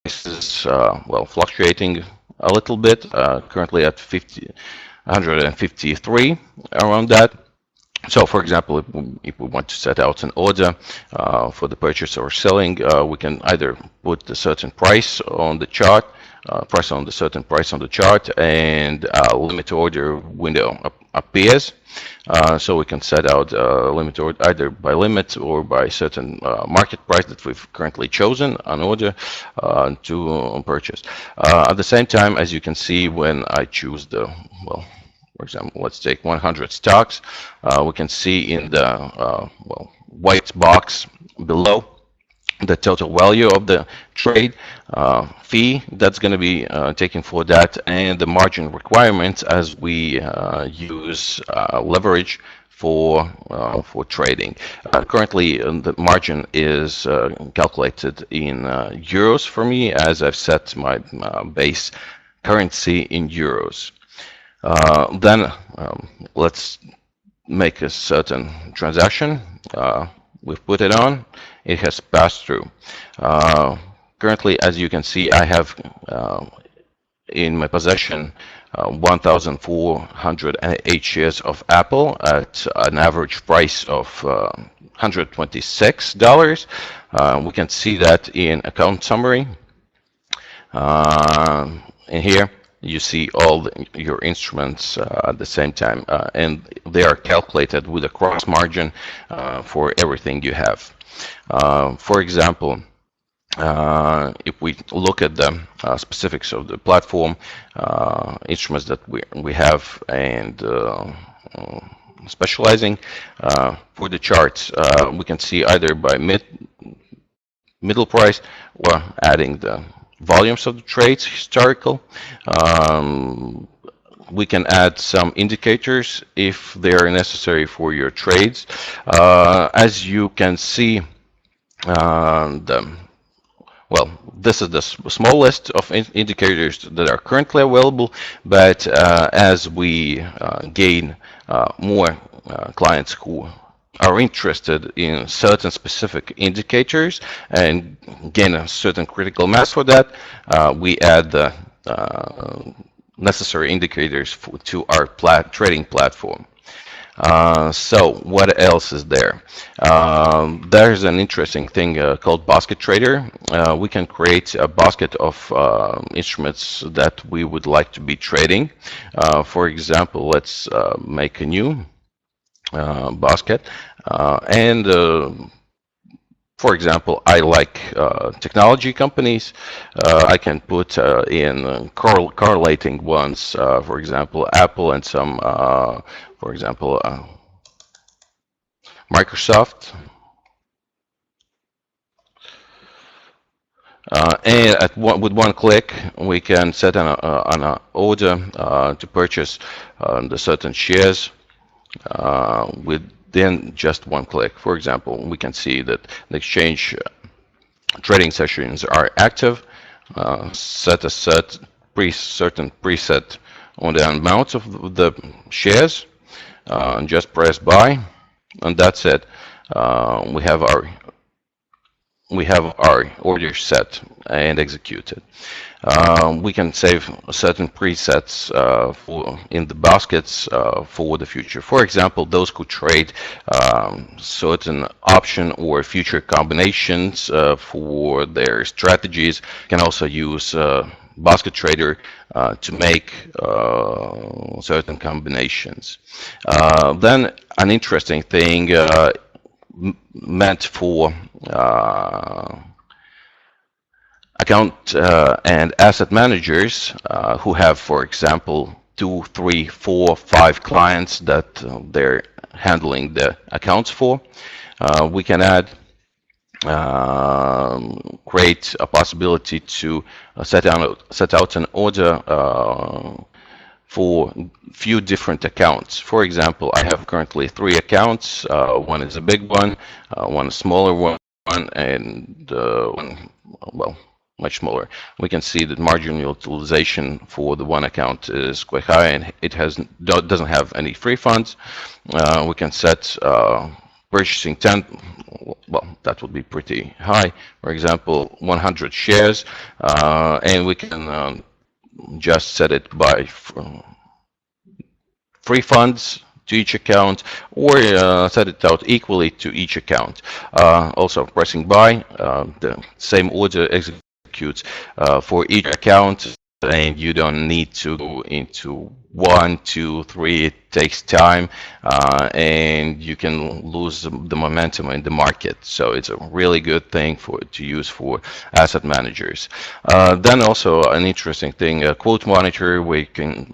is well, fluctuating a little bit. Currently at 153, around that. So, for example, if we want to set out an order for the purchase or selling, we can either put a certain price on the chart, certain price on the chart, and a limit order window appears. So we can set out a limit order either by limit or by certain market price that we've currently chosen an order to purchase. At the same time, as you can see, when I choose the, well, for example, let's take 100 stocks. We can see in the well, white box below the total value of the trade, fee that's going to be taken for that, and the margin requirements as we use leverage for trading. Currently, the margin is calculated in euros for me, as I've set my base currency in euros. Then let's make a certain transaction. We've put it on. It has passed through. Currently, as you can see, I have in my possession 1,408 shares of Apple at an average price of $126. We can see that in account summary. In here, you see all your instruments at the same time, and they are calculated with a cross margin for everything you have. For example, if we look at the specifics of the platform, instruments that we have, and specializing for the charts, we can see either by middle price or adding the volumes of the trades, historical. We can add some indicators if they are necessary for your trades. As you can see, well, this is the small list of indicators that are currently available, but as we gain more clients who are interested in certain specific indicators and gain a certain critical mass for that, we add the necessary indicators to our trading platform. So what else is there? There's an interesting thing called Basket Trader. We can create a basket of instruments that we would like to be trading. For example, let's make a new basket, and for example, I like technology companies. I can put in correlating ones, for example, Apple and some, for example, Microsoft. And with one click, we can set an order to purchase the certain shares within just one click. For example, we can see that the exchange trading sessions are active. Set a certain preset on the amount of the shares. Just press buy, and that's it. We have our we have our order set and executed. We can save certain presets in the baskets for the future. For example, those who trade certain option or future combinations for their strategies can also use basket trader to make certain combinations. Then an interesting thing meant for account and asset managers who have, for example, 2, 3, 4, 5 clients that they're handling the accounts for. We can add create a possibility to set out an order for few different accounts. For example, I have currently 3 accounts. One is a big one, one a smaller one, and one, well, much smaller. We can see that marginal utilization for the one account is quite high, and it doesn't have any free funds. We can set purchasing 10, well, that would be pretty high. For example, 100 shares, and we can just set it by free funds to each account, or set it out equally to each account. Also pressing buy, the same order executes for each account, and you don't need to go into 1, 2, 3. It takes time, and you can lose the momentum in the market. So it's a really good thing to use for asset managers. Then also an interesting thing, a quote monitor. We can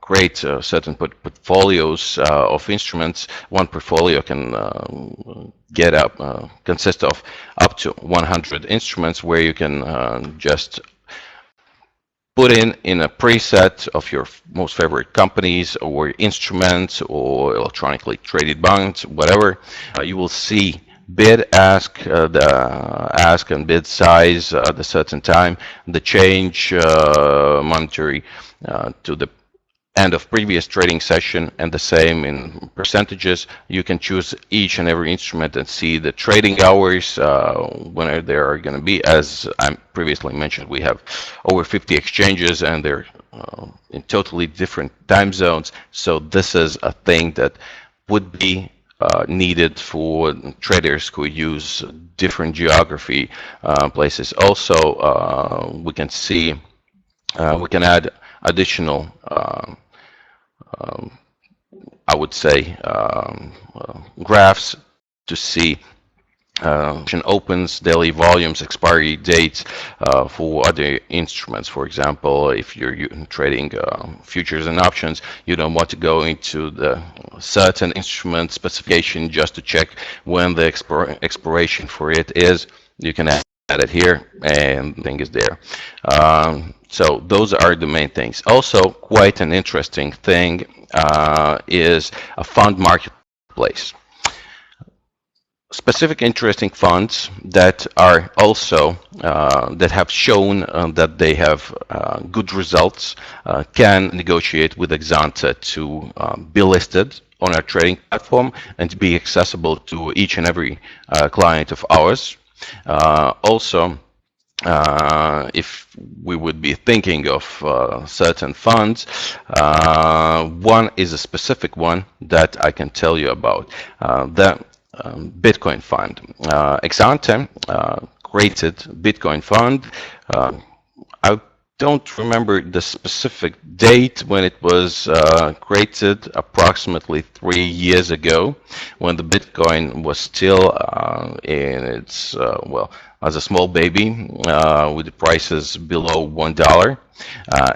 create certain portfolios of instruments. One portfolio can consist of up to 100 instruments, where you can just put in a preset of your most favorite companies or instruments or electronically traded bonds, whatever. You will see bid, ask, the ask and bid size at a certain time, the change monetary to the end of previous trading session, and the same in percentages. You can choose each and every instrument and see the trading hours when they are going to be. As I previously mentioned, we have over 50 exchanges, and they're in totally different time zones. So this is a thing that would be needed for traders who use different geography places. Also, we can see we can add additional I would say graphs to see opens, daily volumes, expiry dates for other instruments. For example, if you're trading futures and options, you don't want to go into the certain instrument specification just to check when the expiration for it is. You can add it here, and the thing is there. So those are the main things. Also, quite an interesting thing is a fund marketplace. Specific interesting funds that are also that have shown that they have good results can negotiate with Exante to be listed on our trading platform and to be accessible to each and every client of ours. Also, if we would be thinking of certain funds, one is a specific one that I can tell you about. The Bitcoin fund. Exante created Bitcoin fund. I don't remember the specific date when it was created, approximately 3 years ago, when the Bitcoin was still in its, well, as a small baby, with the prices below $1.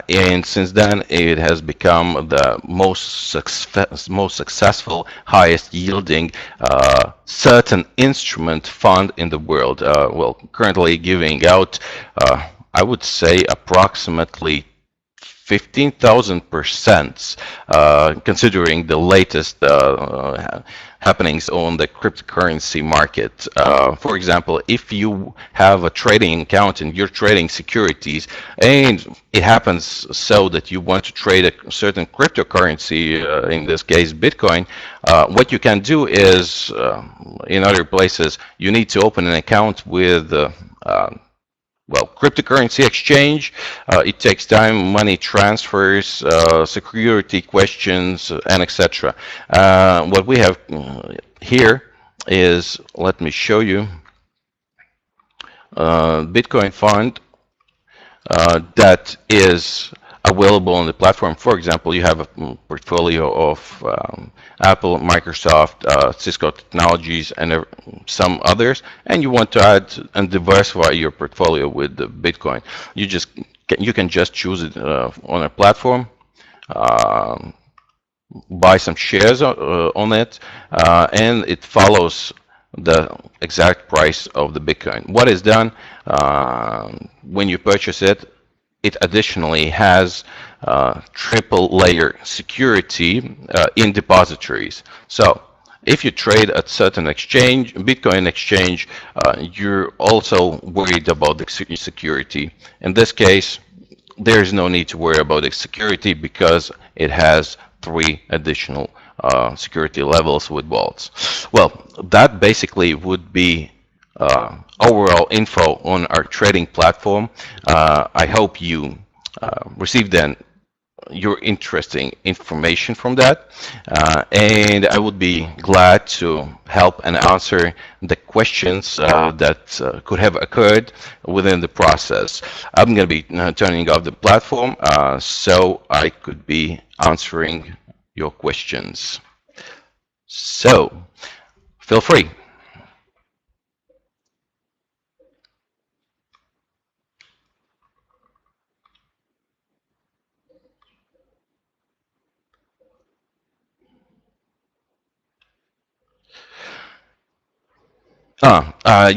And since then, it has become the most successful, highest yielding certain instrument fund in the world. Well, currently giving out, I would say, approximately 15,000%, considering the latest happenings on the cryptocurrency market. For example, if you have a trading account and you're trading securities, and it happens so that you want to trade a certain cryptocurrency, in this case Bitcoin, what you can do is, in other places, you need to open an account with well, cryptocurrency exchange. It takes time, money transfers, security questions, and etc. What we have here is, let me show you, Bitcoin fund that is available on the platform. For example, you have a portfolio of Apple, Microsoft, Cisco Technologies, and some others, and you want to add and diversify your portfolio with the Bitcoin. You can just choose it on a platform, buy some shares on it, and it follows the exact price of the Bitcoin. What is done when you purchase it? It additionally has triple layer security in depositories. So if you trade at certain exchange, Bitcoin exchange, you're also worried about the security. In this case, there is no need to worry about the security because it has 3 additional security levels with vaults. Well, that basically would be overall info on our trading platform. I hope you received your interesting information from that, and I would be glad to help and answer the questions that could have occurred within the process. I'm going to be turning off the platform so I could be answering your questions. So feel free.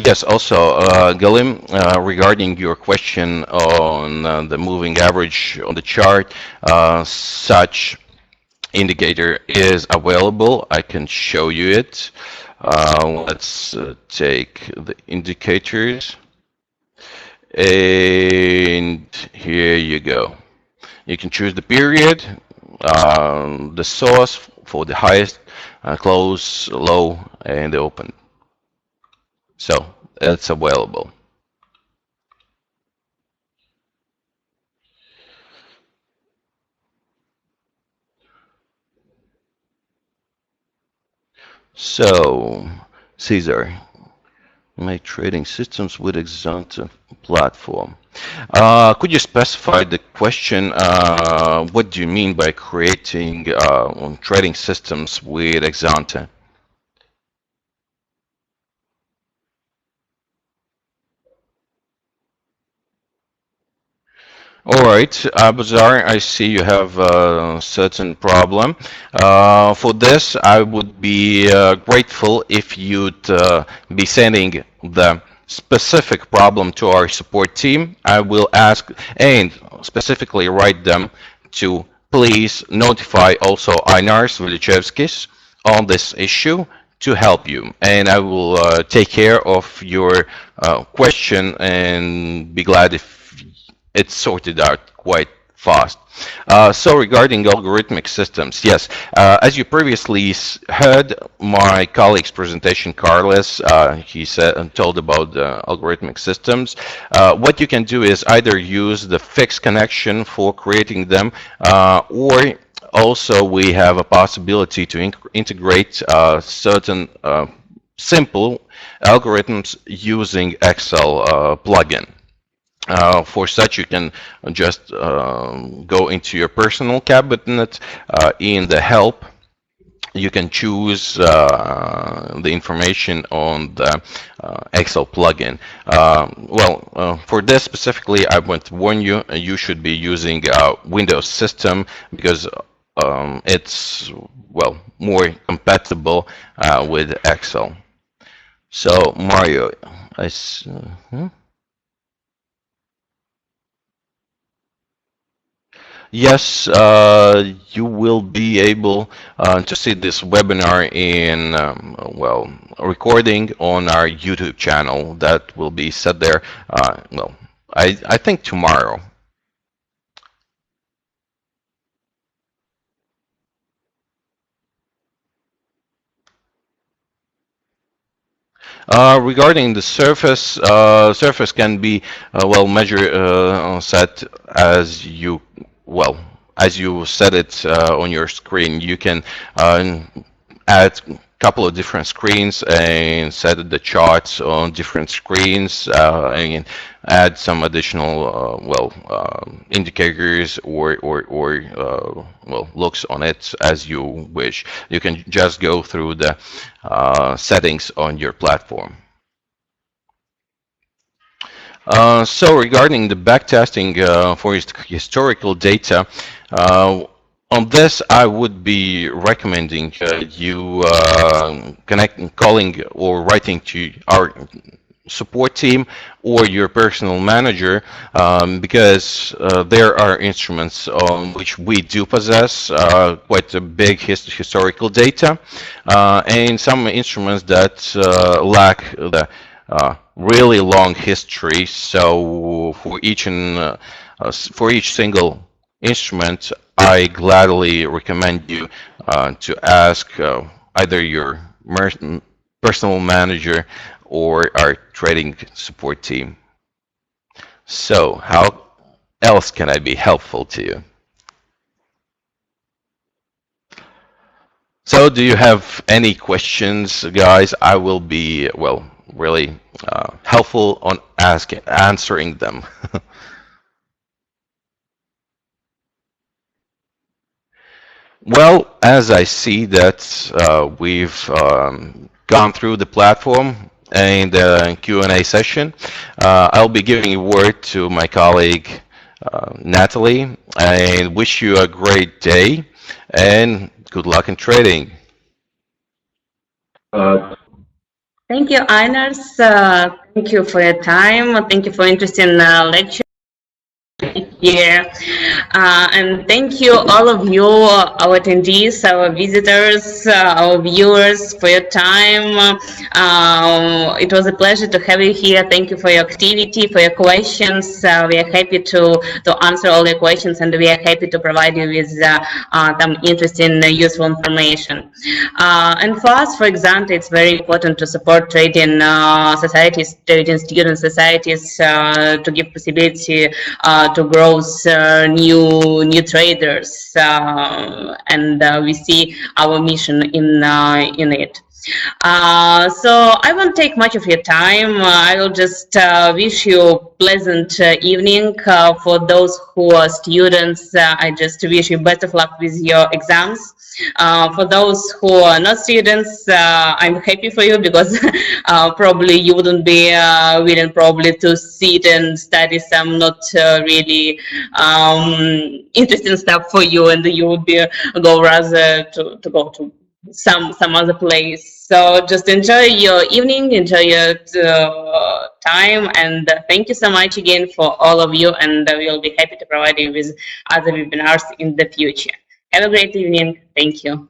Yes, also, Galim, regarding your question on the moving average on the chart, such indicator is available. I can show you it. Let's take the indicators, and here you go. You can choose the period, the source for the highest, close, low, and the open. So it's available. So, Caesar, make trading systems with Exante platform. Could you specify the question? What do you mean by creating trading systems with Exante? All right, Abuzar, I see you have a certain problem. For this, I would be grateful if you'd be sending the specific problem to our support team. I will ask and specifically write them to please notify also Ainars Velicevskis on this issue to help you. And I will take care of your question and be glad if it's sorted out quite fast. So regarding algorithmic systems, yes, as you previously heard my colleague's presentation, Karlis, he told about algorithmic systems. What you can do is either use the fixed connection for creating them, or also we have a possibility to integrate certain simple algorithms using Excel plugin. For such, you can just go into your personal cabinet. In the help, you can choose the information on the Excel plugin. For this specifically, I want to warn you, you should be using a Windows system because it's, well, more compatible with Excel. So, Mario, Yes, you will be able to see this webinar in, well, recording on our YouTube channel that will be set there, well, I think tomorrow. Regarding the surface, surface can be well measured, set as you well as you set it on your screen. You can add a couple of different screens and set the charts on different screens and add some additional indicators or well looks on it as you wish. You can just go through the settings on your platform. So regarding the backtesting for historical data, on this I would be recommending you calling or writing to our support team or your personal manager, because there are instruments on which we do possess quite a big historical data, and some instruments that lack the really long history. So for each single instrument, I gladly recommend you to ask either your personal manager or our trading support team. So how else can I be helpful to you? So do you have any questions, guys? I will be, well, really helpful on answering them. Well, as I see that we've gone through the platform and the Q&A session, I'll be giving a word to my colleague Natalie, and wish you a great day and good luck in trading. Thank you, Ainars. Thank you for your time. Thank you for interesting lecture here. And thank you, all of you, our attendees, our visitors, our viewers, for your time. It was a pleasure to have you here. Thank you for your activity, for your questions. We are happy to answer all your questions, and we are happy to provide you with some interesting, useful information. And for us, for Exante, it's very important to support trading societies, trading student societies, to give possibility to grow new traders, and we see our mission in it. So I won't take much of your time. I will just wish you a pleasant evening. For those who are students, I just wish you best of luck with your exams. For those who are not students, I'm happy for you, because probably you wouldn't be willing probably to sit and study some not really interesting stuff for you, and you would be go rather to go to some other place. So just enjoy your evening, enjoy your time, and thank you so much again for all of you, and we'll be happy to provide you with other webinars in the future. Have a great evening. Thank you.